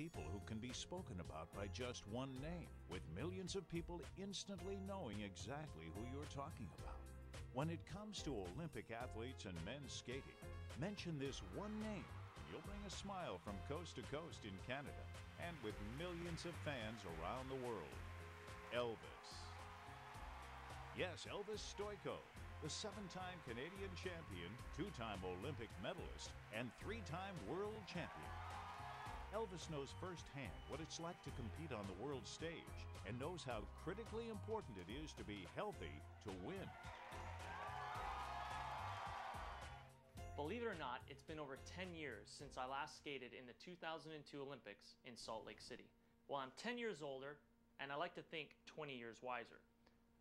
people who can be spoken about by just one name, with millions of people instantly knowing exactly who you're talking about. When it comes to Olympic athletes and men's skating, mention this one name and you'll bring a smile from coast to coast in Canada and with millions of fans around the world. Elvis. Yes, Elvis Stojko, the 7-time Canadian champion, 2-time Olympic medalist, and 3-time world champion. Elvis knows firsthand what it's like to compete on the world stage and knows how critically important it is to be healthy to win. Believe it or not, it's been over 10 years since I last skated in the 2002 Olympics in Salt Lake City. Well, I'm 10 years older, and I like to think 20 years wiser.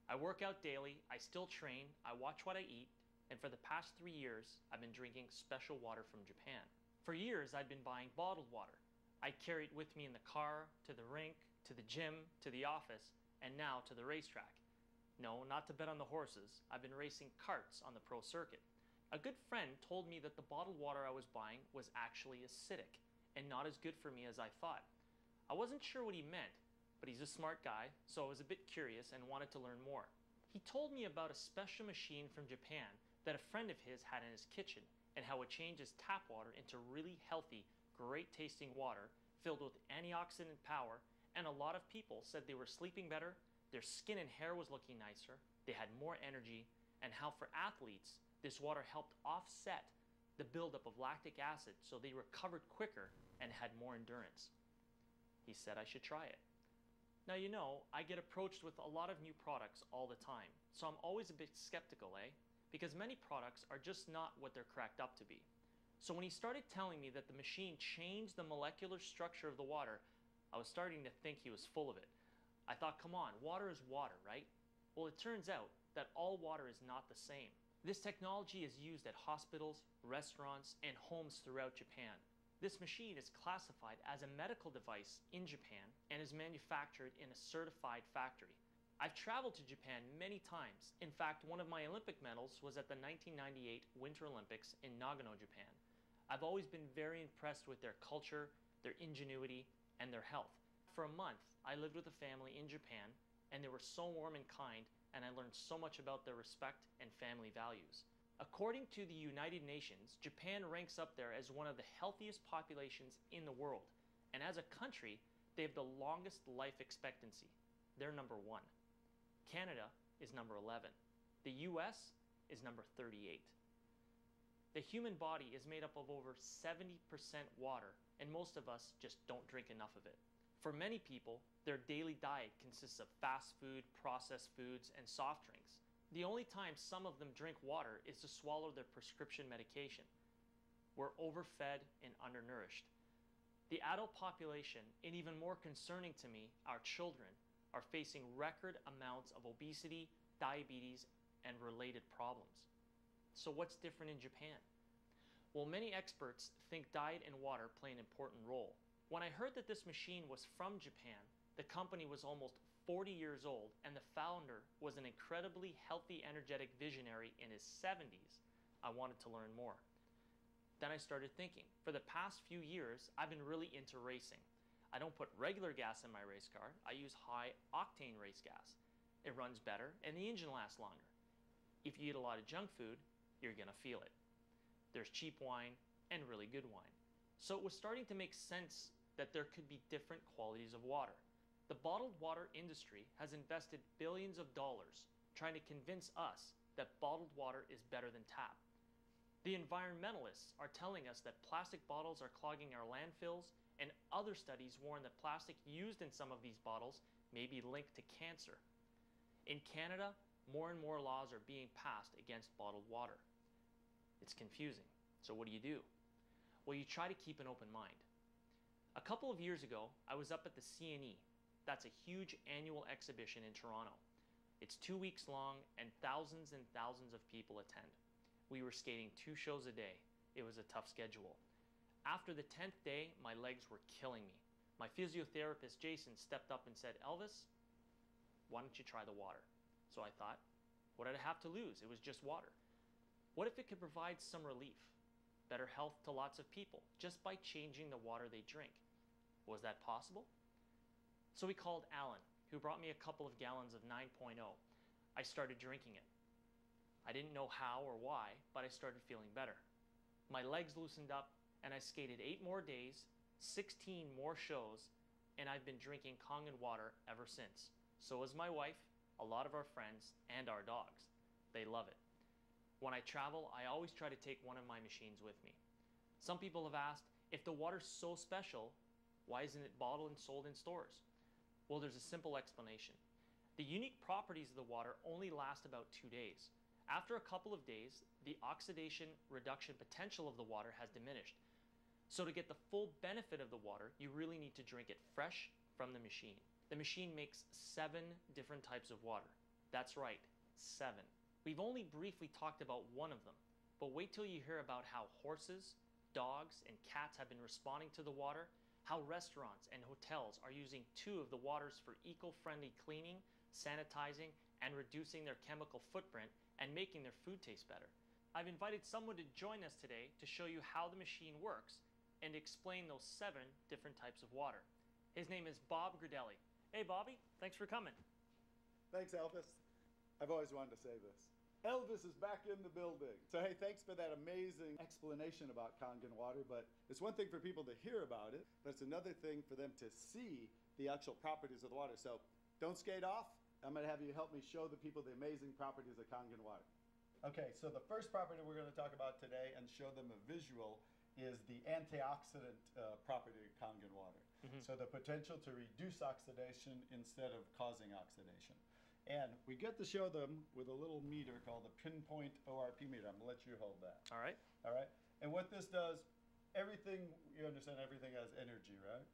I work out daily, I still train, I watch what I eat, and for the past 3 years, I've been drinking special water from Japan. For years, I'd been buying bottled water. I carry it with me in the car, to the rink, to the gym, to the office, and now to the racetrack. No, not to bet on the horses. I've been racing karts on the pro circuit. A good friend told me that the bottled water I was buying was actually acidic and not as good for me as I thought. I wasn't sure what he meant, but he's a smart guy, so I was a bit curious and wanted to learn more. He told me about a special machine from Japan that a friend of his had in his kitchen and how it changes tap water into really healthy, great tasting water filled with antioxidant power, and a lot of people said they were sleeping better, their skin and hair was looking nicer, they had more energy, and how for athletes, this water helped offset the buildup of lactic acid so they recovered quicker and had more endurance. He said I should try it. Now, you know, I get approached with a lot of new products all the time, so I'm always a bit skeptical, because many products are just not what they're cracked up to be. So when he started telling me that the machine changed the molecular structure of the water, I was starting to think he was full of it. I thought, come on, water is water, right? Well, it turns out that all water is not the same. This technology is used at hospitals, restaurants, and homes throughout Japan. This machine is classified as a medical device in Japan and is manufactured in a certified factory. I've traveled to Japan many times. In fact, one of my Olympic medals was at the 1998 Winter Olympics in Nagano, Japan. I've always been very impressed with their culture, their ingenuity, and their health. For a month, I lived with a family in Japan, and they were so warm and kind, and I learned so much about their respect and family values. According to the United Nations, Japan ranks up there as one of the healthiest populations in the world. And as a country, they have the longest life expectancy. They're number 1. Canada is number 11. The US is number 38. The human body is made up of over 70% water, and most of us just don't drink enough of it. For many people, their daily diet consists of fast food, processed foods, and soft drinks. The only time some of them drink water is to swallow their prescription medication. We're overfed and undernourished. The adult population, and even more concerning to me, our children, are facing record amounts of obesity, diabetes, and related problems. So what's different in Japan? Well, many experts think diet and water play an important role. When I heard that this machine was from Japan, the company was almost 40 years old, and the founder was an incredibly healthy, energetic visionary in his 70s, I wanted to learn more. Then I started thinking. For the past few years, I've been really into racing. I don't put regular gas in my race car. I use high-octane race gas. It runs better, and the engine lasts longer. If you eat a lot of junk food, you're gonna feel it. There's cheap wine and really good wine. So it was starting to make sense that there could be different qualities of water. The bottled water industry has invested billions of dollars trying to convince us that bottled water is better than tap. The environmentalists are telling us that plastic bottles are clogging our landfills, and other studies warn that plastic used in some of these bottles may be linked to cancer. In Canada, more and more laws are being passed against bottled water. It's confusing. So what do? Well, you try to keep an open mind. A couple of years ago, I was up at the CNE. That's a huge annual exhibition in Toronto. It's 2 weeks long and thousands of people attend. We were skating 2 shows a day. It was a tough schedule. After the 10th day, my legs were killing me. My physiotherapist, Jason, stepped up and said, Elvis, why don't you try the water? So I thought, what did I have to lose? It was just water. What if it could provide some relief, better health to lots of people, just by changing the water they drink? Was that possible? So we called Alan, who brought me a couple of gallons of 9.0. I started drinking it. I didn't know how or why, but I started feeling better. My legs loosened up, and I skated 8 more days, 16 more shows, and I've been drinking Kangen water ever since. So has my wife, a lot of our friends, and our dogs. They love it. When I travel, I always try to take one of my machines with me. Some people have asked, if the water's so special, why isn't it bottled and sold in stores? Well, there's a simple explanation. The unique properties of the water only last about 2 days. After a couple of days, the oxidation reduction potential of the water has diminished. So to get the full benefit of the water, you really need to drink it fresh from the machine. The machine makes 7 different types of water. That's right, 7. We've only briefly talked about one of them, but wait till you hear about how horses, dogs, and cats have been responding to the water, how restaurants and hotels are using 2 of the waters for eco-friendly cleaning, sanitizing, and reducing their chemical footprint and making their food taste better. I've invited someone to join us today to show you how the machine works and explain those 7 different types of water. His name is Bob Gradelli. Hey Bobby, thanks for coming. Thanks, Elvis. I've always wanted to say this. Elvis is back in the building. So hey, thanks for that amazing explanation about Kangen water, but it's one thing for people to hear about it, but it's another thing for them to see the actual properties of the water. So don't skate off. I'm going to have you help me show the people the amazing properties of Kangen water. Okay, so the first property we're going to talk about today and show them a visual is the antioxidant property of Kangen water. So the potential to reduce oxidation instead of causing oxidation. And we get to show them with a little meter called the pinpoint ORP meter. I'm going to let you hold that. All right. All right. And what this does, everything, you understand everything has energy, right?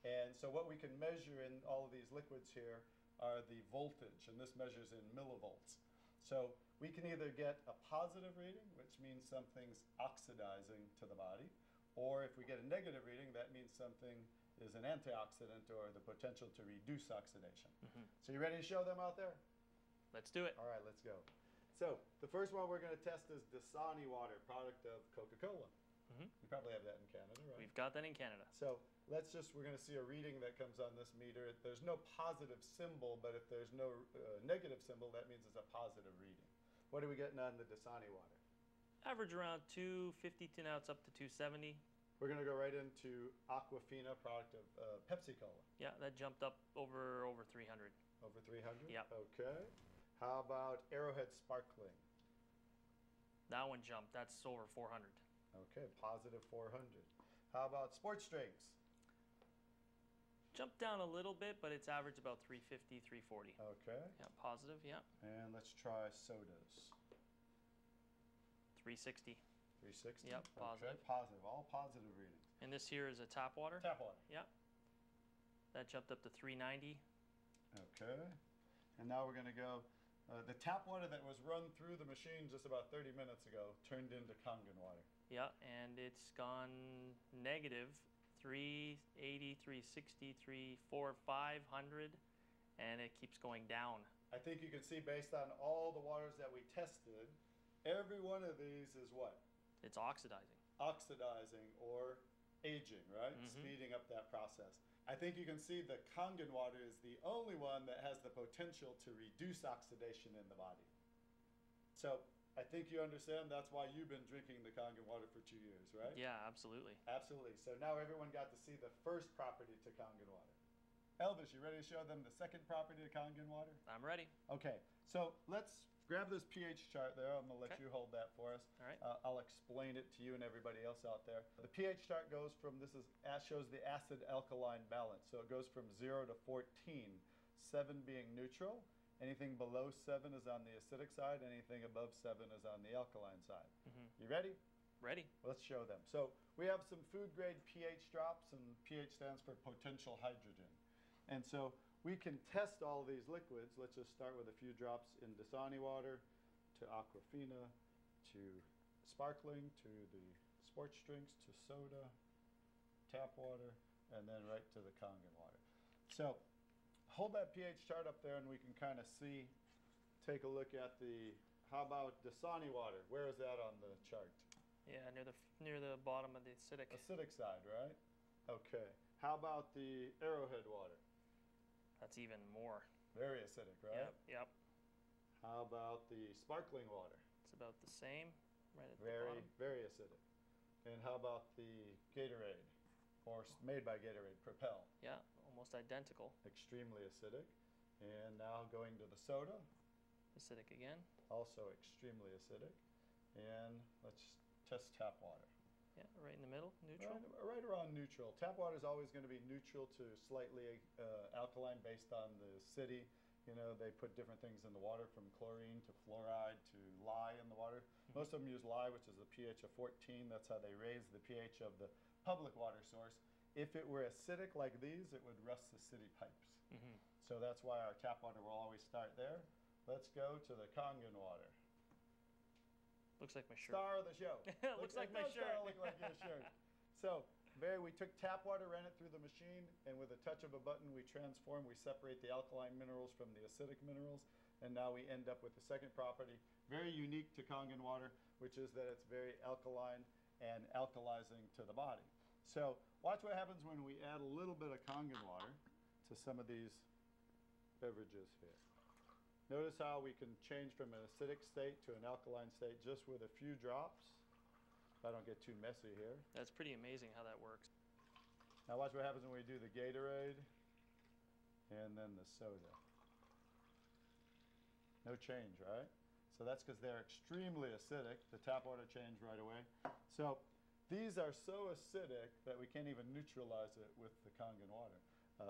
And so what we can measure in all of these liquids here are the voltage, and this measures in millivolts. So we can either get a positive reading, which means something's oxidizing to the body, or if we get a negative reading, that means something is an antioxidant or the potential to reduce oxidation. So you ready to show them out there? Let's do it. All right, let's go. So the first one we're going to test is Dasani water, product of Coca-Cola. You probably have that in Canada, right? We've got that in Canada. So we're going to see a reading that comes on this meter. There's no positive symbol, but if there's no negative symbol, that means it's a positive reading. What are we getting on the Dasani water? Average around 250 to now it's up to 270. We're going to go right into Aquafina, product of Pepsi-Cola. Yeah, that jumped up over 300. Over 300? Yep. Okay. How about Arrowhead Sparkling? That one jumped. That's over 400. Okay, positive 400. How about sports drinks? Jumped down a little bit, but it's average about 350, 340. Okay. Yeah, positive, yeah. And let's try sodas. 360. 360? Yep, positive. Okay, positive. All positive readings. And this here is a tap water. Tap water. Yeah. That jumped up to 390. Okay. And now we're going to go, the tap water that was run through the machine just about 30 minutes ago turned into Kangen water. Yeah, and it's gone negative 380, 360, 340, 500, and it keeps going down. I think you can see based on all the waters that we tested, every one of these is what? It's oxidizing. Oxidizing or aging, right? Speeding up that process. I think you can see the Kangen water is the only one that has the potential to reduce oxidation in the body. So I think you understand that's why you've been drinking the Kangen water for 2 years, right? Yeah, absolutely. Absolutely. So now everyone got to see the first property to Kangen water. Elvis, you ready to show them the second property to Kangen water? I'm ready. Okay, so let's grab this pH chart there. I'm going to let you hold that for us. All right. I'll explain it to you and everybody else out there. The pH chart goes from, shows the acid-alkaline balance. So it goes from 0 to 14, 7 being neutral. Anything below 7 is on the acidic side. Anything above 7 is on the alkaline side. You ready? Ready. Let's show them. So we have some food-grade pH drops, and pH stands for potential hydrogen. And so we can test all these liquids. Let's just start with a few drops in Dasani water, to Aquafina, to sparkling, to the sports drinks, to soda, tap water, and then right to the Kangen water. So hold that pH chart up there and we can kind of see, take a look at the, how about Dasani water? Where is that on the chart? Yeah, near the bottom of the acidic. Acidic side, right? Okay. How about the Arrowhead water? That's even more. Very acidic, right? Yep. How about the sparkling water? It's about the same, right at the Very, bottom. very acidic. And how about the Gatorade, or made by Gatorade, Propel? Yeah, almost identical. Extremely acidic. And now going to the soda, Acidic again. also extremely acidic. And let's test tap water. Yeah, right in the middle, neutral. Right around neutral. Tap water is always going to be neutral to slightly alkaline based on the city. You know, they put different things in the water, from chlorine to fluoride to lye in the water. Most of them use lye, which is a pH of 14. That's how they raise the pH of the public water source. If it were acidic like these, it would rust the city pipes. So that's why our tap water will always start there. Let's go to the Kangen water. Looks like my shirt. Star of the show. Looks like my shirt. Look like your shirt. So, we took tap water, ran it through the machine, and with a touch of a button, we separate the alkaline minerals from the acidic minerals, and now we end up with the second property, very unique to Kangen water, which is that it's very alkaline and alkalizing to the body. So, watch what happens when we add a little bit of Kangen water to some of these beverages here. Notice how we can change from an acidic state to an alkaline state just with a few drops. If I don't get too messy here. That's pretty amazing how that works. Now watch what happens when we do the Gatorade and then the soda. No change, right? So that's because they're extremely acidic. The tap water changed right away. So these are so acidic that we can't even neutralize it with the Kangen water,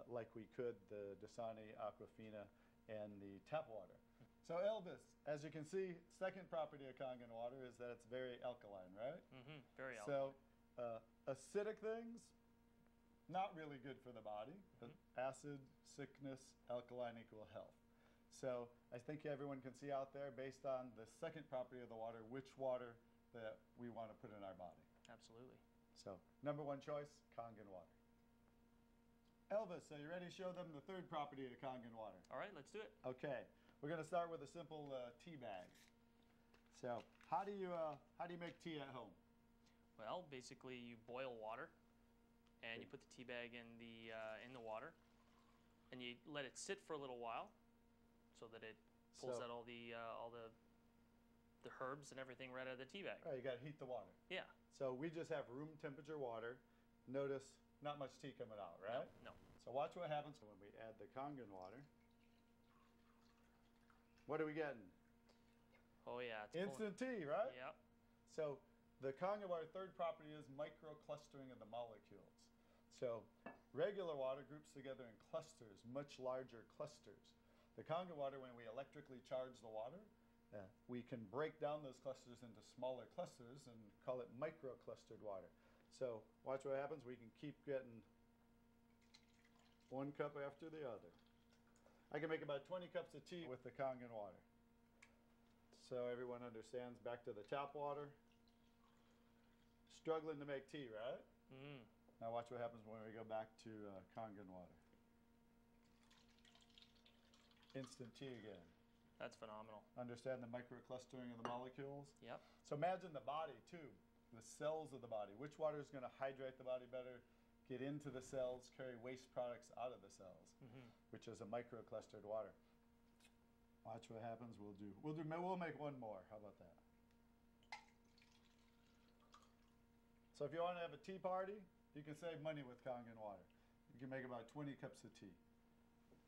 like we could the Dasani, Aquafina, and the tap water. So Elvis, as you can see, second property of Kangen water is that it's very alkaline, right? Very alkaline. So acidic things, not really good for the body. Acid, sickness, alkaline equal health. So I think everyone can see out there, based on the second property of the water, which water that we want to put in our body. Absolutely. So number one choice, Kangen water. Elvis, are you ready to show them the third property of Kangen water? All right, let's do it. Okay, we're going to start with a simple tea bag. So how do you make tea at home? Well, basically you boil water, and you put the tea bag in the water, and you let it sit for a little while, so that it pulls out all the herbs and everything right out of the tea bag. All right, you got to heat the water. Yeah. So we just have room temperature water. Notice not much tea coming out, right? No. So watch what happens when we add the Kangen water. What are we getting? Oh yeah, it's instant tea, right? Yep. So the Kangen water third property is micro-clustering of the molecules. So regular water groups together in clusters, much larger clusters. The Kangen water, when we electrically charge the water, we can break down those clusters into smaller clusters and call it micro-clustered water. So watch what happens. We can keep getting one cup after the other. I can make about 20 cups of tea with the Kangen water. So everyone understands, back to the tap water. Struggling to make tea, right? Now watch what happens when we go back to Kangen water. Instant tea again. That's phenomenal. Understand the microclustering of the molecules? Yep. So imagine the body too, the cells of the body. Which water is going to hydrate the body better, get into the cells, carry waste products out of the cells, which is a microclustered water. Watch what happens. We'll make one more. How about that? So if you want to have a tea party, you can save money with Kangen water. You can make about 20 cups of tea.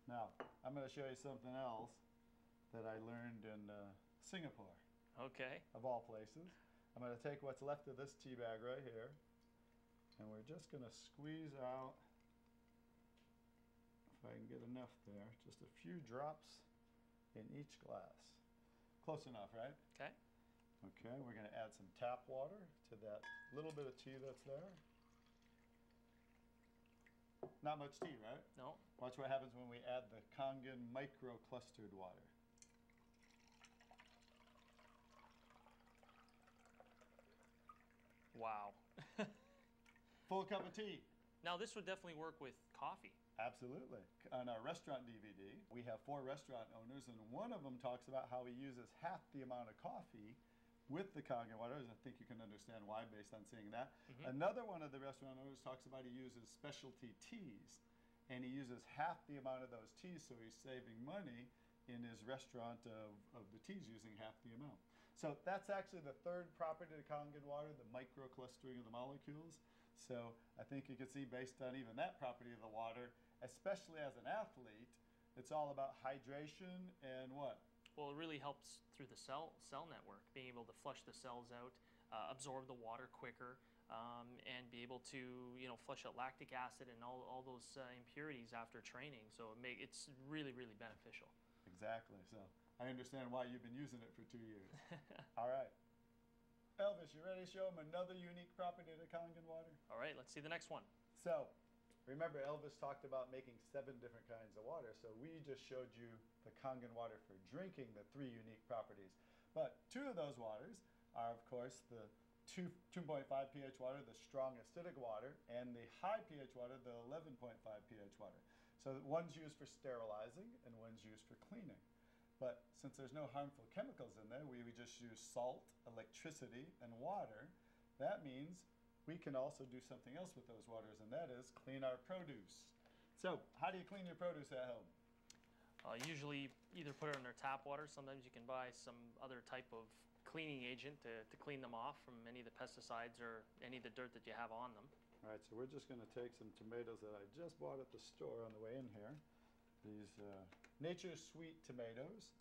Now, I'm going to show you something else that I learned in Singapore. Okay. Of all places. I'm going to take what's left of this tea bag right here, and we're just going to squeeze out, if I can get enough there, just a few drops in each glass. Close enough, right? Okay. Okay, we're going to add some tap water to that little bit of tea that's there. Not much tea, right? No. Watch what happens when we add the Kangen micro-clustered water. Wow. Full cup of tea. Now this would definitely work with coffee. Absolutely. On our restaurant DVD, we have 4 restaurant owners, and one of them talks about how he uses half the amount of coffee with the Kangen water. I think you can understand why based on seeing that. Mhm. Another one of the restaurant owners talks about he uses specialty teas, and he uses half the amount of those teas, so he's saving money in his restaurant of the teas using half the amount. So that's actually the third property of Kangen water, the microclustering of the molecules. So I think you can see based on even that property of the water, especially as an athlete, it's all about hydration and what? Well, it really helps through the cell network, being able to flush the cells out, absorb the water quicker, and be able to flush out lactic acid and all those impurities after training. So it's really beneficial. Exactly. So I understand why you've been using it for 2 years. All right. Elvis, you ready to show him another unique property of the Kangen water? All right, let's see the next one. So remember, Elvis talked about making 7 different kinds of water. So we just showed you the Kangen water for drinking, the 3 unique properties. But 2 of those waters are, of course, the 2.5 pH water, the strong acidic water, and the high pH water, the 11.5 pH water. So one's used for sterilizing and one's used for cleaning. But since there's no harmful chemicals in there, we just use salt, electricity, and water. That means we can also do something else with those waters, and that is clean our produce. So how do you clean your produce at home? Usually either put it in their tap water. Sometimes you can buy some other type of cleaning agent to clean them off from any of the pesticides or any of the dirt that you have on them. All right, so we're just going to take some tomatoes that I just bought at the store on the way in here. These Nature's Sweet tomatoes,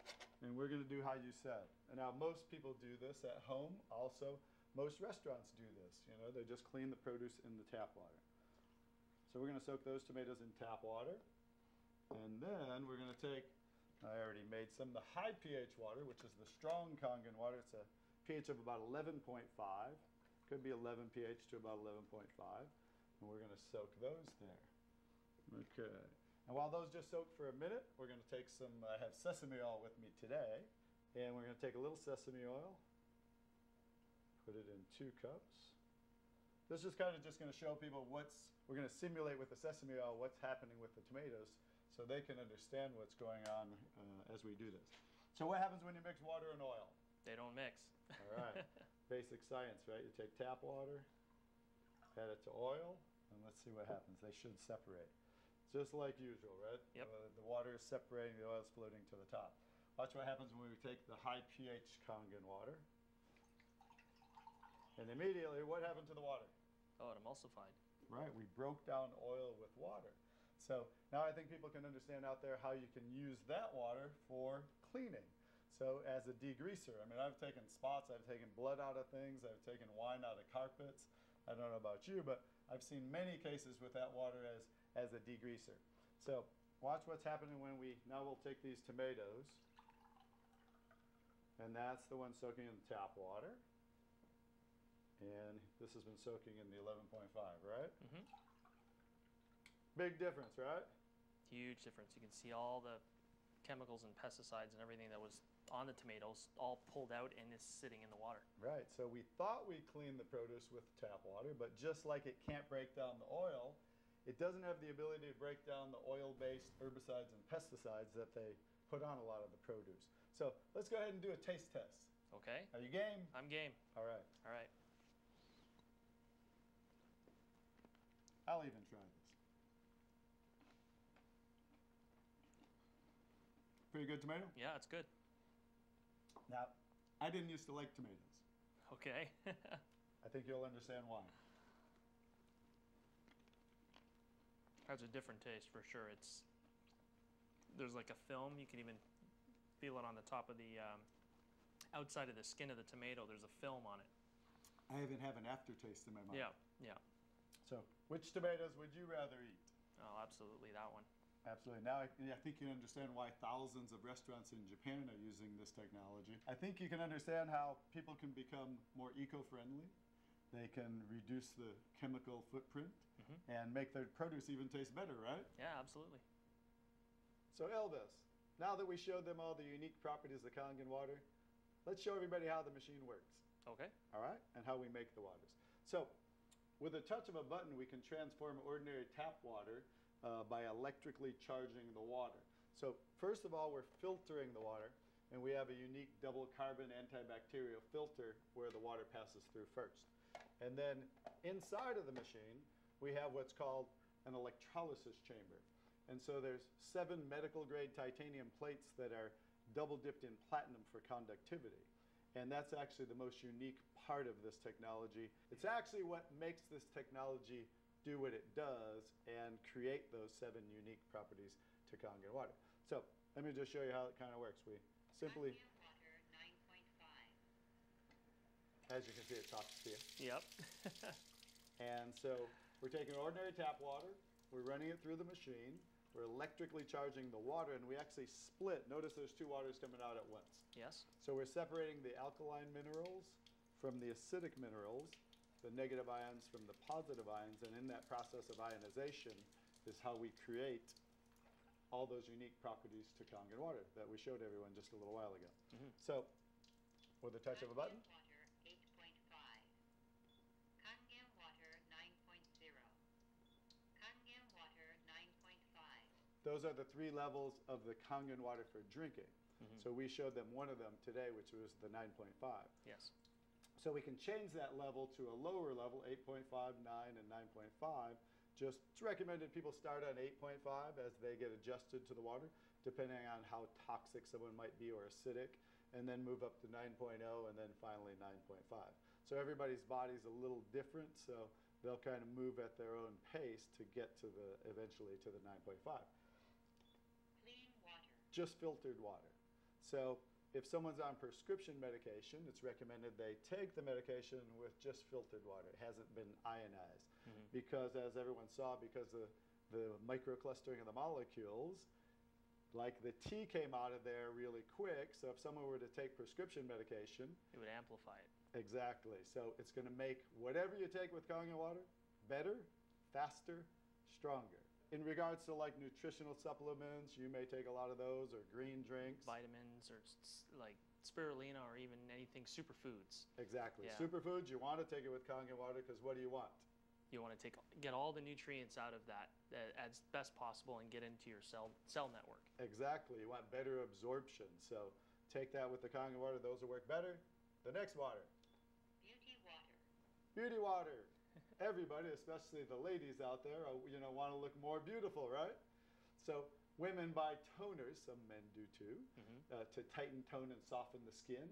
and we're going to do how you said. And now most people do this at home. Also, most restaurants do this. They just clean the produce in the tap water. So we're going to soak those tomatoes in tap water, and then we're going to take, I already made some, the high pH water, which is the strong Kangen water. It's a pH of about 11.5. Could be 11 pH to about 11.5. And we're going to soak those there. Okay. And while those just soak for a minute, we're going to take some, I have sesame oil with me today. And we're going to take a little sesame oil, put it in 2 cups. This is kind of just going to show people we're going to simulate with the sesame oil what's happening with the tomatoes so they can understand what's going on as we do this. So what happens when you mix water and oil? They don't mix. All right. Basic science, right? You take tap water, add it to oil, and let's see what happens. They should separate. Just like usual, right? Yep. The water is separating, the oil is floating to the top. Watch what happens when we take the high pH Kangen water. And immediately, what happened to the water? Oh, it emulsified. Right, we broke down oil with water. So now I think people can understand out there how you can use that water for cleaning. So as a degreaser, I mean, I've taken spots, I've taken blood out of things, I've taken wine out of carpets. I don't know about you, but I've seen many cases with that water as a degreaser. So watch what's happening when now we'll take these tomatoes, and that's the one soaking in the tap water. And this has been soaking in the 11.5, right? Mm-hmm. Big difference, right? Huge difference. You can see all the chemicals and pesticides and everything that was on the tomatoes all pulled out and is sitting in the water. Right, so we thought we cleaned the produce with tap water, but just like it can't break down the oil, it doesn't have the ability to break down the oil-based herbicides and pesticides that they put on a lot of the produce. So let's go ahead and do a taste test. Okay. Are you game? I'm game. All right. All right. I'll even try this. Pretty good tomato? Yeah, it's good. Now, I didn't used to like tomatoes. Okay. I think you'll understand why. Has a different taste for sure. There's like a film. You can even feel it on the top of the outside of the skin of the tomato. There's a film on it. I even have an aftertaste in my mouth. Yeah, yeah. So, which tomatoes would you rather eat? Oh, absolutely that one. Absolutely. Now I think you understand why thousands of restaurants in Japan are using this technology. I think you can understand how people can become more eco-friendly. They can reduce the chemical footprint and make their produce even taste better, right? Yeah, absolutely. So Elvis, now that we showed them all the unique properties of Kangen water, let's show everybody how the machine works. Okay. All right? And how we make the waters. So with a touch of a button, we can transform ordinary tap water by electrically charging the water. So first of all, we're filtering the water. and we have a unique double carbon antibacterial filter where the water passes through first. And then inside of the machine, we have what's called an electrolysis chamber. And so there's 7 medical grade titanium plates that are double dipped in platinum for conductivity. And that's actually the most unique part of this technology. It's actually what makes this technology do what it does and create those 7 unique properties to Kangen water. So let me just show you how it kind of works. We simply, as you can see, it talks to you. Yep. And so we're taking ordinary tap water, we're running it through the machine, we're electrically charging the water, and we actually split. Notice there's 2 waters coming out at once. Yes. So we're separating the alkaline minerals from the acidic minerals, the negative ions from the positive ions, and in that process of ionization is how we create all those unique properties to Kangen water that we showed everyone just a little while ago. So with a touch of a button, those are the 3 levels of the Kangen water for drinking. So we showed them one of them today, which was the 9.5. Yes. So we can change that level to a lower level, 8.5, 9, and 9.5. Just it's recommended people start on 8.5 as they get adjusted to the water, depending on how toxic someone might be or acidic, and then move up to 9.0 and then finally 9.5. So everybody's body's a little different, so they'll kind of move at their own pace to get to eventually to the 9.5. Clean water. Just filtered water. So if someone's on prescription medication, it's recommended they take the medication with just filtered water. It hasn't been ionized. Because as everyone saw, because of the microclustering of the molecules, like the T came out of there really quick, so if someone were to take prescription medication, It would amplify it. exactly. So it's going to make whatever you take with Kangen water better, faster, stronger. In regards to like nutritional supplements, you may take a lot of those, or green drinks. Vitamins or like spirulina or even anything superfoods. Exactly. Yeah. Superfoods, you want to take it with Kangen water because what do you want? You want to get all the nutrients out of that as best possible and get into your cell network. Exactly. You want better absorption. So take that with the Kangen water. Those will work better. The next water. Beauty water. Beauty water. Everybody, especially the ladies out there, want to look more beautiful, right? So women buy toners, some men do too, to tighten, tone, and soften the skin.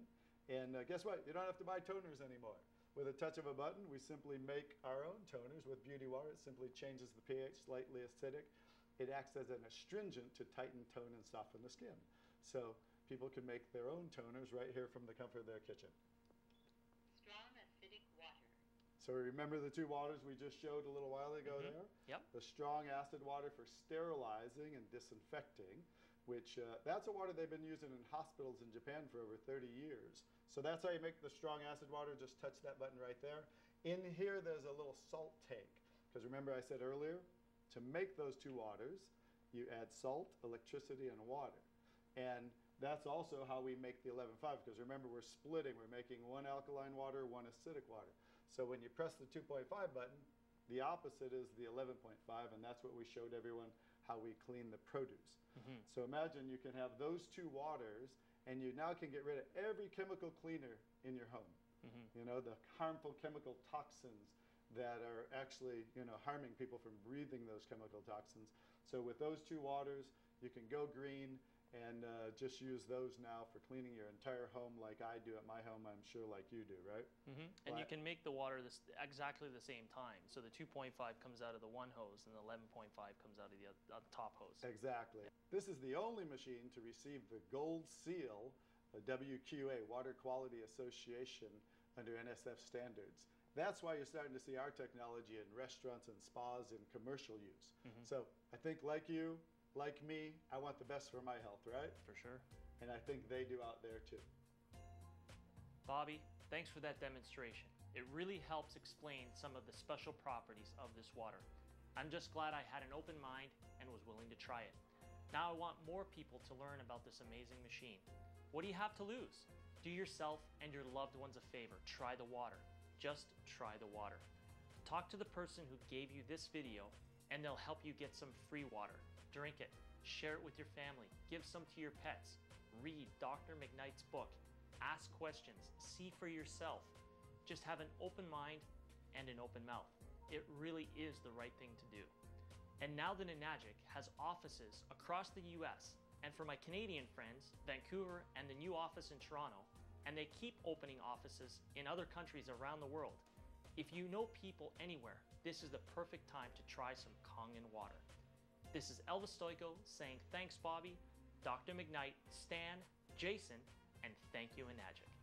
And guess what? You don't have to buy toners anymore. With a touch of a button, we simply make our own toners with beauty water. It simply changes the pH, slightly acidic. It acts as an astringent to tighten, tone, and soften the skin. So people can make their own toners right here from the comfort of their kitchen. Strong acidic water. So remember the 2 waters we just showed a little while ago there? Yep. The strong acid water for sterilizing and disinfecting, which that's a water they've been using in hospitals in Japan for over 30 years. So that's how you make the strong acid water. Just touch that button right there. In here, there's a little salt tank. Because remember I said earlier, to make those 2 waters, you add salt, electricity, and water. And that's also how we make the 11.5. Because remember, we're splitting. We're making 1 alkaline water, 1 acidic water. So when you press the 2.5 button, the opposite is the 11.5. And that's what we showed everyone, how we clean the produce. So imagine you can have those 2 waters, and you now can get rid of every chemical cleaner in your home. You know, the harmful chemical toxins that are actually, harming people from breathing those chemical toxins. So with those 2 waters, you can go green and just use those now for cleaning your entire home like I do at my home, I'm sure like you do, right? And you can make the water exactly the same time. So the 2.5 comes out of the one hose and the 11.5 comes out of the top hose. Exactly. This is the only machine to receive the gold seal, the WQA, Water Quality Association, under NSF standards. That's why you're starting to see our technology in restaurants and spas in commercial use. So I think like you, like me, I want the best for my health, right? For sure. And I think they do out there too. Bobby, thanks for that demonstration. It really helps explain some of the special properties of this water. I'm just glad I had an open mind and was willing to try it. Now I want more people to learn about this amazing machine. What do you have to lose? Do yourself and your loved ones a favor. Try the water. Just try the water. Talk to the person who gave you this video and they'll help you get some free water. Drink it. Share it with your family. Give some to your pets. read Dr. McKnight's book, ask questions, see for yourself. Just have an open mind and an open mouth. It really is the right thing to do. And now that Enagic has offices across the US, and for my Canadian friends, Vancouver and the new office in Toronto, and they keep opening offices in other countries around the world, if you know people anywhere, this is the perfect time to try some Kangen water. This is Elvis Stoico saying thanks Bobby, Dr. McKnight, Stan, Jason, and thank you Enagic.